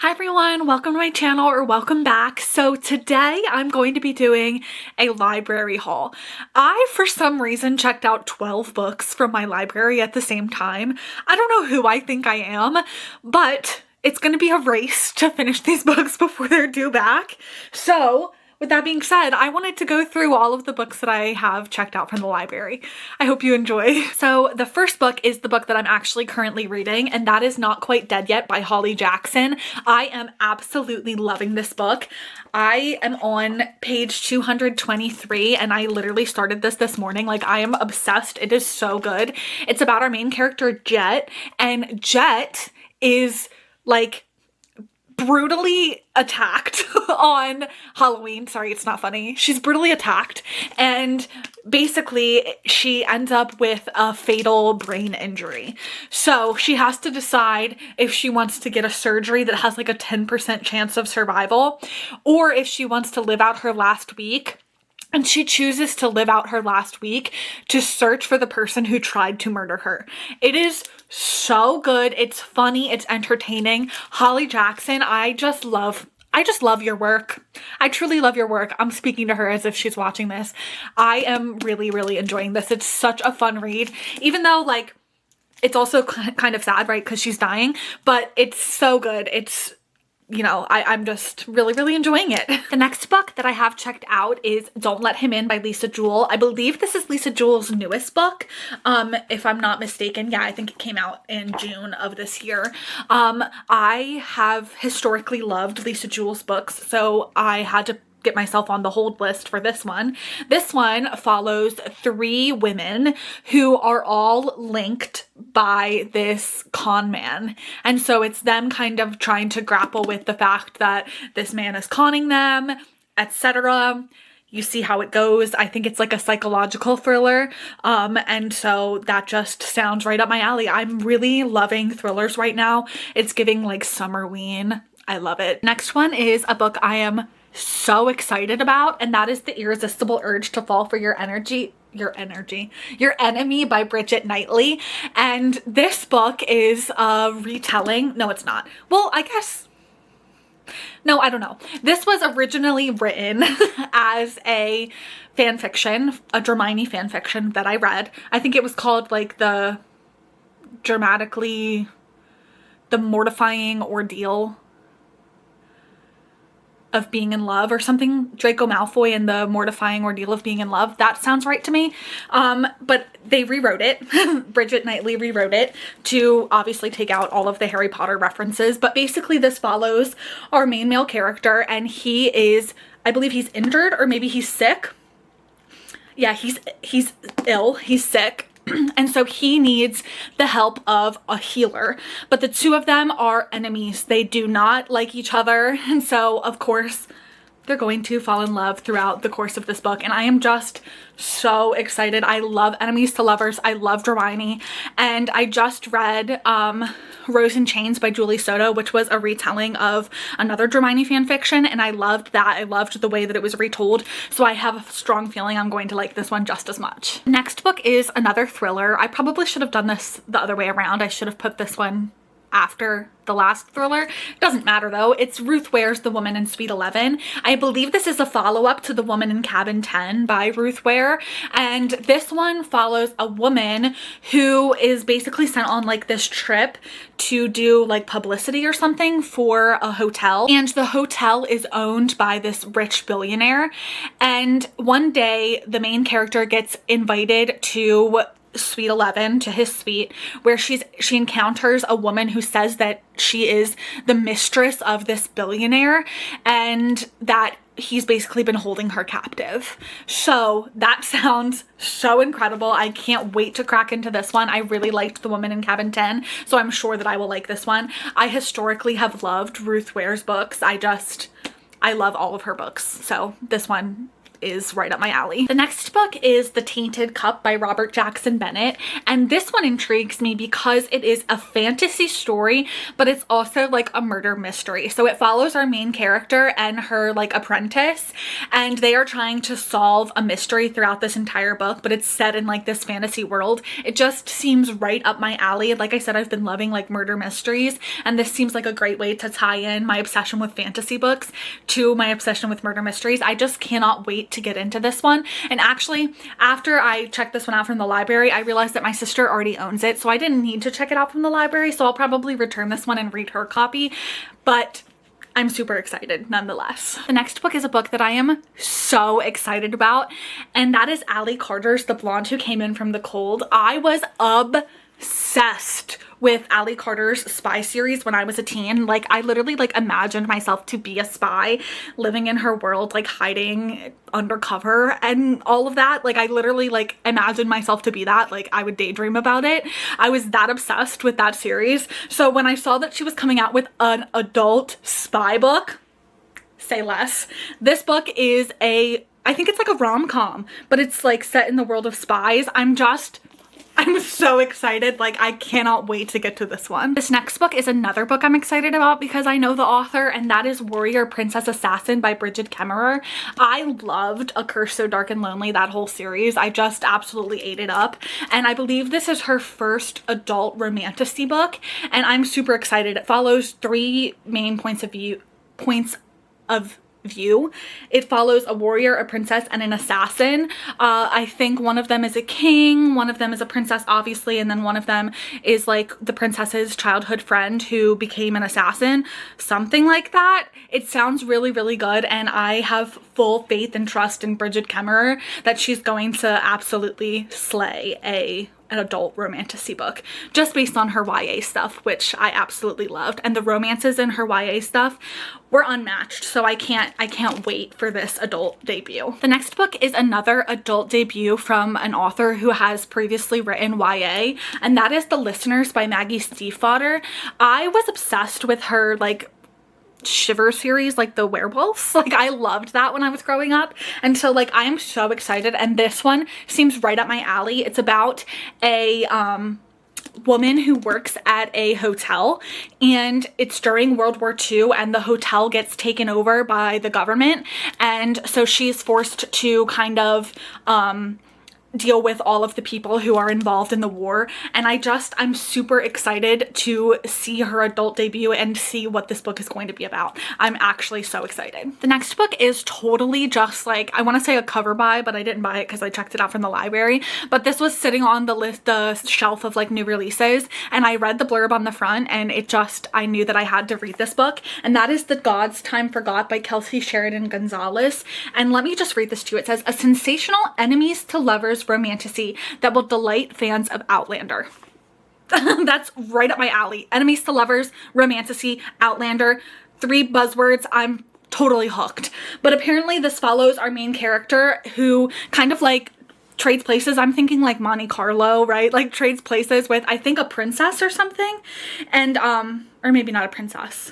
Hi everyone, welcome to my channel or welcome back. So today I'm going to be doing a library haul. I, for some reason, checked out 12 books from my library at the same time. I don't know who I think I am, but it's going to be a race to finish these books before they're due back. So with that being said, I wanted to go through all of the books that I have checked out from the library. I hope you enjoy. So the first book is the book that I'm actually currently reading, and that is Not Quite Dead Yet by Holly Jackson. I am absolutely loving this book. I am on page 223 and I literally started this morning. Like, I am obsessed. It is so good. It's about our main character, Jet, and Jet is like brutally attacked on Halloween. Sorry, it's not funny. She's brutally attacked and basically she ends up with a fatal brain injury. So she has to decide if she wants to get a surgery that has like a 10% chance of survival or if she wants to live out her last week. And she chooses to live out her last week to search for the person who tried to murder her. It is so good. It's funny. It's entertaining. Holly Jackson, I just love your work. I truly love your work. I'm speaking to her as if she's watching this. I am really, really enjoying this. It's such a fun read, even though like it's also kind of sad, right? Because she's dying, but it's so good. It's, you know, I'm just really, really enjoying it. The next book that I have checked out is Don't Let Him In by Lisa Jewell. I believe this is Lisa Jewell's newest book, if I'm not mistaken. Yeah, I think it came out in June of this year. I have historically loved Lisa Jewell's books, so I had to get myself on the hold list for this one. This one follows 3 women who are all linked by this con man. And so it's them kind of trying to grapple with the fact that this man is conning them, etc. You see how it goes. I think it's like a psychological thriller. And so that just sounds right up my alley. I'm really loving thrillers right now. It's giving like Summerween. I love it. Next one is a book I am so excited about, and that is The Irresistible Urge to Fall for Your Enemy by Brigitte Knightley. And this book is a retelling. No, it's not. Well, I guess. No, I don't know. This was originally written as a fan fiction, a Dramini fan fiction that I read. I think it was called like the mortifying ordeal of being in love or something. Draco Malfoy and the mortifying ordeal of being in love. That sounds right to me. But they rewrote it. Brigitte Knightley rewrote it to obviously take out all of the Harry Potter references. But basically this follows our main male character, and he is, I believe he's injured or maybe he's sick. Yeah, he's ill. He's sick. And so he needs the help of a healer, but the two of them are enemies. They do not like each other. And so of course they're going to fall in love throughout the course of this book. And I am just so excited. I love enemies to lovers. I love Dramini. And I just read Rose in Chains by Julie Soto, which was a retelling of another Dramini fan fiction. And I loved that. I loved the way that it was retold. So I have a strong feeling I'm going to like this one just as much. Next book is another thriller. I probably should have done this the other way around. I should have put this one after the last thriller. It doesn't matter though. It's Ruth Ware's The Woman in Suite 11. I believe this is a follow-up to The Woman in Cabin 10 by Ruth Ware. And this one follows a woman who is basically sent on like this trip to do like publicity or something for a hotel. And the hotel is owned by this rich billionaire. And one day the main character gets invited to Suite 11, to his suite, where she encounters a woman who says that she is the mistress of this billionaire and that he's basically been holding her captive. So that sounds so incredible. I can't wait to crack into this one. I really liked The Woman in Cabin 10, so I'm sure that I will like this one. I historically have loved Ruth Ware's books. I love all of her books. So this one is right up my alley. The next book is The Tainted Cup by Robert Jackson Bennett, and this one intrigues me because it is a fantasy story, but it's also like a murder mystery. So it follows our main character and her like apprentice, and they are trying to solve a mystery throughout this entire book, but it's set in like this fantasy world. It just seems right up my alley. Like I said, I've been loving like murder mysteries, and this seems like a great way to tie in my obsession with fantasy books to my obsession with murder mysteries. I just cannot wait to get into this one. And actually, after I checked this one out from the library, I realized that my sister already owns it, so I didn't need to check it out from the library, so I'll probably return this one and read her copy, but I'm super excited nonetheless. The next book is a book that I am so excited about, and that is Allie Carter's The Blonde Who Came In From the Cold. I was obsessed with Allie Carter's spy series when I was a teen. Like I literally like imagined myself to be a spy living in her world, like hiding undercover and all of that. Like I literally like imagined myself to be that. Like I would daydream about it. I was that obsessed with that series. So when I saw that she was coming out with an adult spy book, say less. This book is I think it's like a rom-com, but it's like set in the world of spies. I'm so excited. Like I cannot wait to get to this one. This next book is another book I'm excited about because I know the author, and that is Warrior Princess Assassin by Brigid Kemmerer. I loved A Curse So Dark and Lonely, that whole series. I just absolutely ate it up, and I believe this is her first adult romantasy book, and I'm super excited. It follows three main points of view. It follows a warrior, a princess, and an assassin. I think one of them is a king, one of them is a princess obviously, and then one of them is like the princess's childhood friend who became an assassin, something like that. It sounds really, really good, and I have full faith and trust in Brigid Kemmerer that she's going to absolutely slay an adult romantasy book just based on her YA stuff, which I absolutely loved, and the romances in her YA stuff were unmatched, so I can't wait for this adult debut. The next book is another adult debut from an author who has previously written YA, and that is The Listeners by Maggie Stiefvater. I was obsessed with her like Shiver series, like the werewolves. Like I loved that when I was growing up, and so like I am so excited, and this one seems right up my alley. It's about a woman who works at a hotel, and it's during World War II, and the hotel gets taken over by the government, and so she's forced to kind of deal with all of the people who are involved in the war, and I'm super excited to see her adult debut and see what this book is going to be about. I'm actually so excited. The next book is totally just like, I want to say a cover buy, but I didn't buy it because I checked it out from the library, but this was sitting on the shelf of like new releases, and I read the blurb on the front, and I knew that I had to read this book, and that is The Gods Time Forgot by Kelsie, Sheridan, Gonzalez. And let me just read this to you. It says, a sensational enemies to lovers romantasy that will delight fans of Outlander. That's right up my alley. Enemies to lovers, romantasy, Outlander, 3 buzzwords. I'm totally hooked. But apparently this follows our main character who kind of like trades places. I'm thinking like Monte Carlo, right? Like trades places with, I think, a princess or something. And, or maybe not a princess.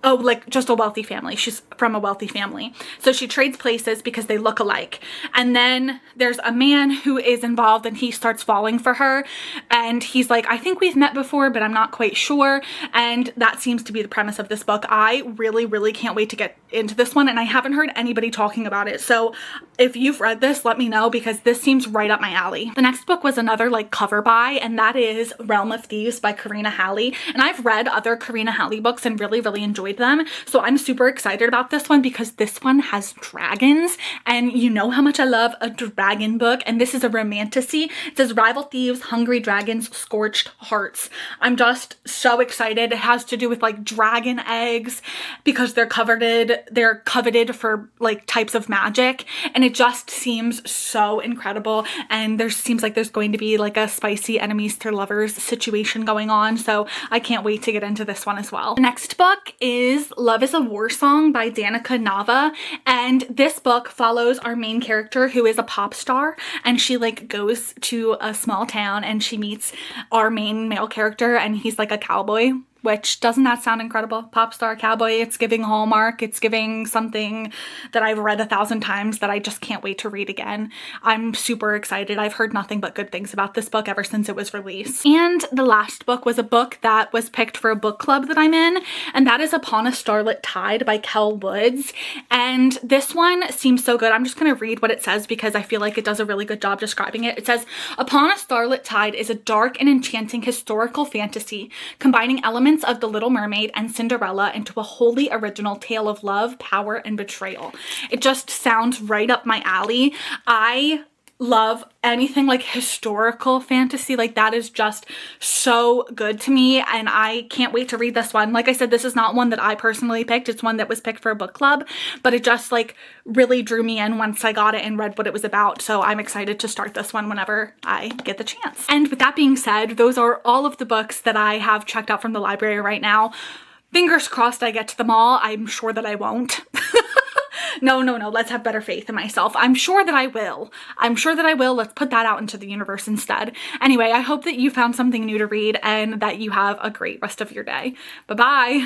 Oh, like just a wealthy family. She's from a wealthy family. So she trades places because they look alike. And then there's a man who is involved, and he starts falling for her. And he's like, I think we've met before, but I'm not quite sure. And that seems to be the premise of this book. I really, really can't wait to get into this one, and I haven't heard anybody talking about it. So if you've read this, let me know, because this seems right up my alley. The next book was another like cover buy, and that is Realm of Thieves by Karina Halle. And I've read other Karina Halle books and really, really enjoyed them. So I'm super excited about this one because this one has dragons, and you know how much I love a dragon book, and this is a romantasy. It says rival thieves, hungry dragons, scorched hearts. I'm just so excited. It has to do with like dragon eggs because they're coveted for like types of magic, and it just seems so incredible. And there seems like there's going to be like a spicy enemies to lovers situation going on, so I can't wait to get into this one as well. The next book is Love is a War Song by Danica Nava, and this book follows our main character who is a pop star, and she like goes to a small town and she meets our main male character, and he's like a cowboy. which doesn't that sound incredible? Pop star cowboy, it's giving Hallmark, it's giving something that I've read 1,000 times that I just can't wait to read again. I'm super excited. I've heard nothing but good things about this book ever since it was released. And the last book was a book that was picked for a book club that I'm in, and that is Upon a Starlit Tide by Kell Woods. And this one seems so good. I'm just going to read what it says because I feel like it does a really good job describing it. It says, Upon a Starlit Tide is a dark and enchanting historical fantasy combining elements of The Little Mermaid and Cinderella into a wholly original tale of love, power, and betrayal. It just sounds right up my alley. I love anything like historical fantasy. Like, that is just so good to me, and I can't wait to read this one. Like I said, this is not one that I personally picked. It's one that was picked for a book club, but it just like really drew me in once I got it and read what it was about. So I'm excited to start this one whenever I get the chance. And with that being said, those are all of the books that I have checked out from the library right now. Fingers crossed I get to them all. I'm sure that I won't. No, let's have better faith in myself. I'm sure that I will. Let's put that out into the universe instead. Anyway, I hope that you found something new to read and that you have a great rest of your day. Bye-bye.